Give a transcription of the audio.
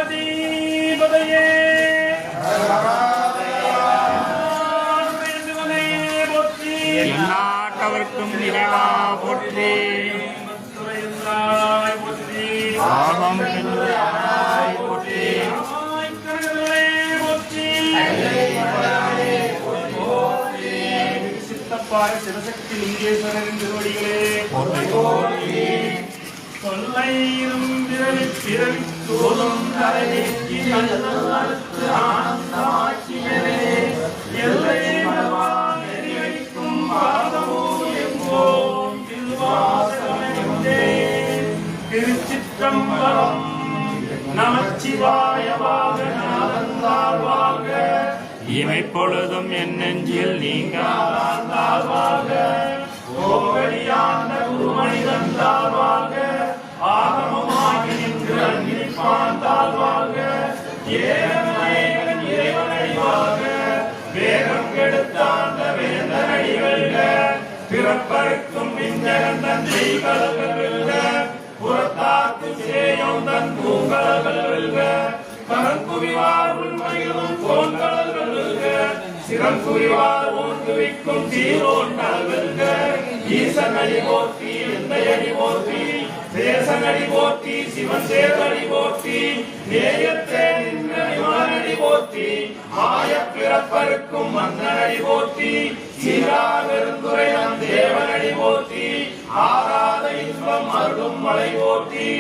பார்வதிபதையே போற்றி. எந்நாட்டவர்க்கும் இறைவா போற்றி. போற்றி. ஆகம் போற்றி. சித்தப்பார சிவசக்தி லிங்கேஸ்வரரின் திருவடிகளே தொல்லையிலும் பிறவி பிறவி தோதும் தலைநீக்கி நல்லறுத்து ஆனந்தமாக்கியரே எல்லை மனவால் எரிவைக்கும் பாதமும் எங்கோம் திருவாசகமே. திருச்சிற்றம்பலம். நமச்சிவாய வாக நாதந்தாழ்வாக இமைப்பொழுதும் என் நெஞ்சில் நீங்காழ்வாக ஓவழியாண்ட குருமனிதன் தாழ்வாக ஆகமமாகி நின்று அன்பிப்பான் தாழ்வாக ஏகன் இறைவனடிவாக வேகம் கெடுத்தாண்ட வேந்தனடிகள்க பிறப்பருக்கும் விஞ்சகன் தந்தை கலகல்க புறத்தாக்கு சேயம் தன் பூங்கலகல்க கரங்குவிவார் உள்மயிலும் கோன்கடல்கள் சிறங்குவிவார் ஓன்குவிக்கும் சீரோன்கடல்க ஈசனடி போற்றி எந்தையடி போற்றி தேசனடி போற்றி சிவன் சேவடி போற்றி நேயத்தே நின்றடி போற்றி ஆய பிறப்பருக்கும் மன்னனடி போற்றி சீராவெருந்துரையம் தேவனடி போற்றி ஆராத இன்பம் அருளும் மலை போற்றி.